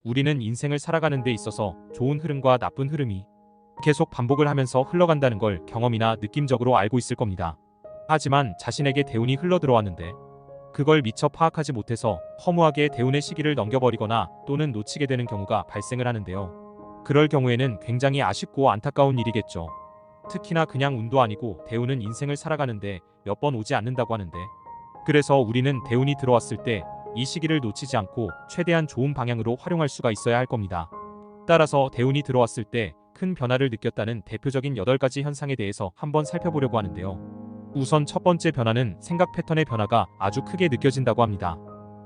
우리는 인생을 살아가는 데 있어서 좋은 흐름과 나쁜 흐름이 계속 반복을 하면서 흘러간다는 걸 경험이나 느낌적으로 알고 있을 겁니다. 하지만 자신에게 대운이 흘러들어왔는데 그걸 미처 파악하지 못해서 허무하게 대운의 시기를 넘겨버리거나 또는 놓치게 되는 경우가 발생을 하는데요. 그럴 경우에는 굉장히 아쉽고 안타까운 일이겠죠. 특히나 그냥 운도 아니고 대운은 인생을 살아가는데 몇 번 오지 않는다고 하는데, 그래서 우리는 대운이 들어왔을 때 이 시기를 놓치지 않고 최대한 좋은 방향으로 활용할 수가 있어야 할 겁니다. 따라서 대운이 들어왔을 때 큰 변화를 느꼈다는 대표적인 8가지 현상에 대해서 한번 살펴보려고 하는데요. 우선 첫 번째 변화는 생각 패턴의 변화가 아주 크게 느껴진다고 합니다.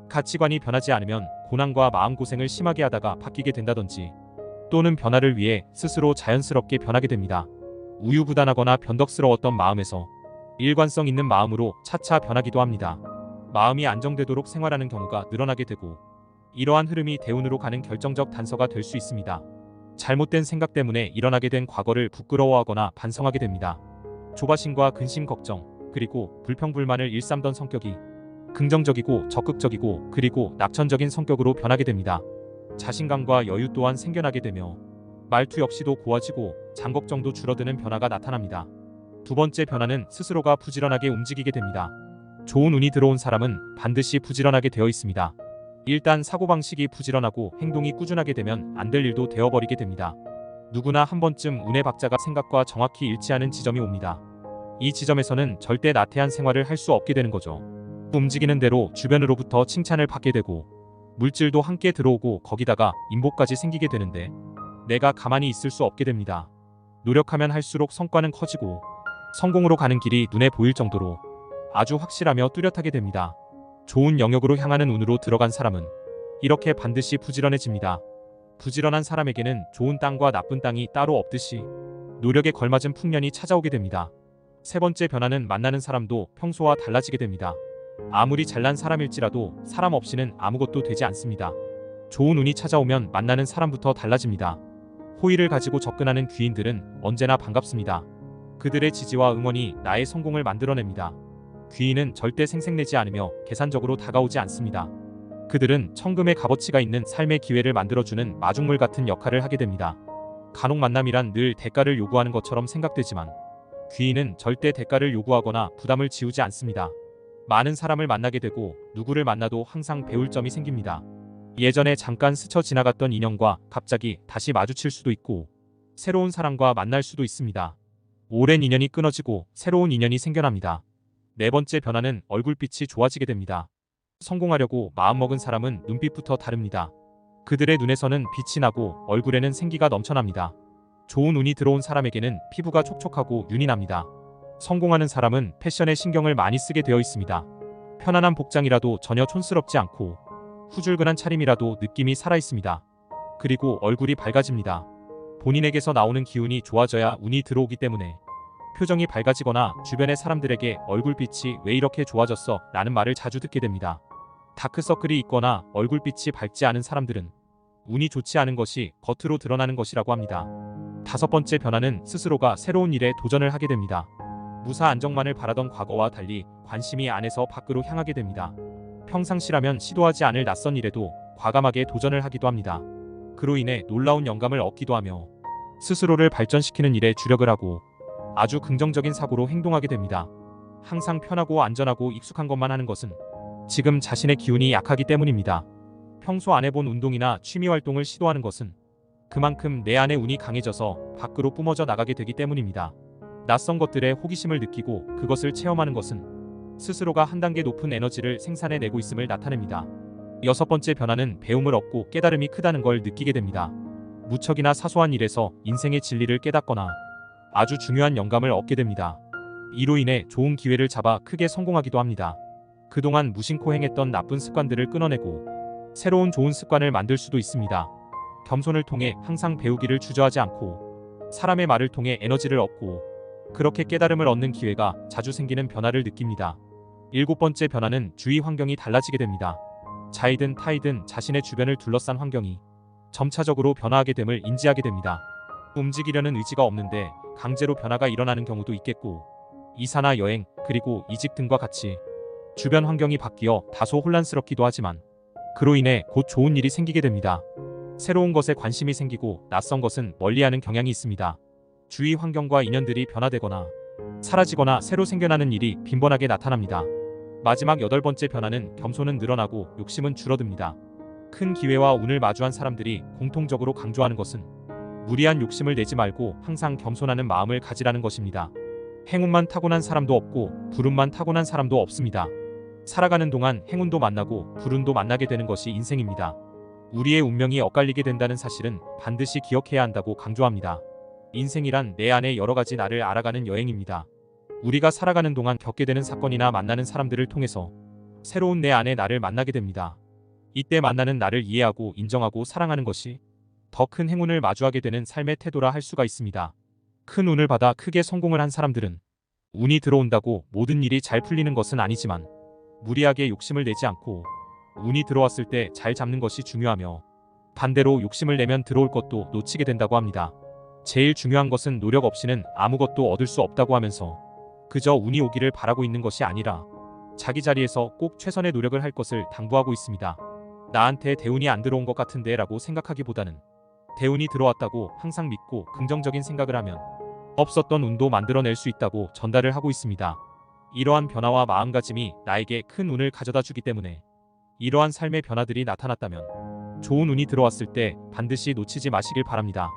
가치관이 변하지 않으면 고난과 마음고생을 심하게 하다가 바뀌게 된다든지, 또는 변화를 위해 스스로 자연스럽게 변하게 됩니다. 우유부단하거나 변덕스러웠던 마음에서 일관성 있는 마음으로 차차 변하기도 합니다. 마음이 안정되도록 생활하는 경우가 늘어나게 되고, 이러한 흐름이 대운으로 가는 결정적 단서가 될 수 있습니다. 잘못된 생각 때문에 일어나게 된 과거를 부끄러워하거나 반성하게 됩니다. 조바심과 근심 걱정, 그리고 불평불만을 일삼던 성격이 긍정적이고 적극적이고 그리고 낙천적인 성격으로 변하게 됩니다. 자신감과 여유 또한 생겨나게 되며 말투 역시도 고와지고 장걱정도 줄어드는 변화가 나타납니다. 두 번째 변화는 스스로가 부지런하게 움직이게 됩니다. 좋은 운이 들어온 사람은 반드시 부지런하게 되어 있습니다. 일단 사고방식이 부지런하고 행동이 꾸준하게 되면 안 될 일도 되어버리게 됩니다. 누구나 한 번쯤 운의 박자가 생각과 정확히 일치하는 지점이 옵니다. 이 지점에서는 절대 나태한 생활을 할 수 없게 되는 거죠. 움직이는 대로 주변으로부터 칭찬을 받게 되고 물질도 함께 들어오고 거기다가 인복까지 생기게 되는데 내가 가만히 있을 수 없게 됩니다. 노력하면 할수록 성과는 커지고 성공으로 가는 길이 눈에 보일 정도로 아주 확실하며 뚜렷하게 됩니다. 좋은 영역으로 향하는 운으로 들어간 사람은 이렇게 반드시 부지런해집니다. 부지런한 사람에게는 좋은 땅과 나쁜 땅이 따로 없듯이 노력에 걸맞은 풍년이 찾아오게 됩니다. 세 번째 변화는 만나는 사람도 평소와 달라지게 됩니다. 아무리 잘난 사람일지라도 사람 없이는 아무것도 되지 않습니다. 좋은 운이 찾아오면 만나는 사람부터 달라집니다. 호의를 가지고 접근하는 귀인들은 언제나 반갑습니다. 그들의 지지와 응원이 나의 성공을 만들어냅니다. 귀인은 절대 생색내지 않으며 계산적으로 다가오지 않습니다. 그들은 천금의 값어치가 있는 삶의 기회를 만들어주는 마중물 같은 역할을 하게 됩니다. 간혹 만남이란 늘 대가를 요구하는 것처럼 생각되지만 귀인은 절대 대가를 요구하거나 부담을 지우지 않습니다. 많은 사람을 만나게 되고 누구를 만나도 항상 배울 점이 생깁니다. 예전에 잠깐 스쳐 지나갔던 인연과 갑자기 다시 마주칠 수도 있고 새로운 사람과 만날 수도 있습니다. 오랜 인연이 끊어지고 새로운 인연이 생겨납니다. 네 번째 변화는 얼굴빛이 좋아지게 됩니다. 성공하려고 마음먹은 사람은 눈빛부터 다릅니다. 그들의 눈에서는 빛이 나고 얼굴에는 생기가 넘쳐납니다. 좋은 운이 들어온 사람에게는 피부가 촉촉하고 윤이 납니다. 성공하는 사람은 패션에 신경을 많이 쓰게 되어 있습니다. 편안한 복장이라도 전혀 촌스럽지 않고 후줄근한 차림이라도 느낌이 살아있습니다. 그리고 얼굴이 밝아집니다. 본인에게서 나오는 기운이 좋아져야 운이 들어오기 때문에 표정이 밝아지거나 주변의 사람들에게 얼굴빛이 왜 이렇게 좋아졌어? 라는 말을 자주 듣게 됩니다. 다크서클이 있거나 얼굴빛이 밝지 않은 사람들은 운이 좋지 않은 것이 겉으로 드러나는 것이라고 합니다. 다섯 번째 변화는 스스로가 새로운 일에 도전을 하게 됩니다. 무사 안정만을 바라던 과거와 달리 관심이 안에서 밖으로 향하게 됩니다. 평상시라면 시도하지 않을 낯선 일에도 과감하게 도전을 하기도 합니다. 그로 인해 놀라운 영감을 얻기도 하며 스스로를 발전시키는 일에 주력을 하고 아주 긍정적인 사고로 행동하게 됩니다. 항상 편하고 안전하고 익숙한 것만 하는 것은 지금 자신의 기운이 약하기 때문입니다. 평소 안 해본 운동이나 취미활동을 시도하는 것은 그만큼 내 안의 운이 강해져서 밖으로 뿜어져 나가게 되기 때문입니다. 낯선 것들에 호기심을 느끼고 그것을 체험하는 것은 스스로가 한 단계 높은 에너지를 생산해내고 있음을 나타냅니다. 여섯 번째 변화는 배움을 얻고 깨달음이 크다는 걸 느끼게 됩니다. 무척이나 사소한 일에서 인생의 진리를 깨닫거나 아주 중요한 영감을 얻게 됩니다. 이로 인해 좋은 기회를 잡아 크게 성공하기도 합니다. 그동안 무심코 행했던 나쁜 습관들을 끊어내고 새로운 좋은 습관을 만들 수도 있습니다. 겸손을 통해 항상 배우기를 주저하지 않고 사람의 말을 통해 에너지를 얻고 그렇게 깨달음을 얻는 기회가 자주 생기는 변화를 느낍니다. 일곱 번째 변화는 주위 환경이 달라지게 됩니다. 자이든 타이든 자신의 주변을 둘러싼 환경이 점차적으로 변화하게 됨을 인지하게 됩니다. 움직이려는 의지가 없는데 강제로 변화가 일어나는 경우도 있겠고, 이사나 여행, 그리고 이직 등과 같이 주변 환경이 바뀌어 다소 혼란스럽기도 하지만 그로 인해 곧 좋은 일이 생기게 됩니다. 새로운 것에 관심이 생기고 낯선 것은 멀리하는 경향이 있습니다. 주위 환경과 인연들이 변화되거나 사라지거나 새로 생겨나는 일이 빈번하게 나타납니다. 마지막 8번째 변화는 겸손은 늘어나고 욕심은 줄어듭니다. 큰 기회와 운을 마주한 사람들이 공통적으로 강조하는 것은 무리한 욕심을 내지 말고 항상 겸손하는 마음을 가지라는 것입니다. 행운만 타고난 사람도 없고 불운만 타고난 사람도 없습니다. 살아가는 동안 행운도 만나고 불운도 만나게 되는 것이 인생입니다. 우리의 운명이 엇갈리게 된다는 사실은 반드시 기억해야 한다고 강조합니다. 인생이란 내 안에 여러 가지 나를 알아가는 여행입니다. 우리가 살아가는 동안 겪게 되는 사건이나 만나는 사람들을 통해서 새로운 내 안의 나를 만나게 됩니다. 이때 만나는 나를 이해하고 인정하고 사랑하는 것이 더 큰 행운을 마주하게 되는 삶의 태도라 할 수가 있습니다. 큰 운을 받아 크게 성공을 한 사람들은 운이 들어온다고 모든 일이 잘 풀리는 것은 아니지만 무리하게 욕심을 내지 않고 운이 들어왔을 때 잘 잡는 것이 중요하며 반대로 욕심을 내면 들어올 것도 놓치게 된다고 합니다. 제일 중요한 것은 노력 없이는 아무것도 얻을 수 없다고 하면서 그저 운이 오기를 바라고 있는 것이 아니라 자기 자리에서 꼭 최선의 노력을 할 것을 당부하고 있습니다. 나한테 대운이 안 들어온 것 같은데 라고 생각하기보다는 대운이 들어왔다고 항상 믿고 긍정적인 생각을 하면 없었던 운도 만들어낼 수 있다고 전달을 하고 있습니다. 이러한 변화와 마음가짐이 나에게 큰 운을 가져다 주기 때문에 이러한 삶의 변화들이 나타났다면 좋은 운이 들어왔을 때 반드시 놓치지 마시길 바랍니다.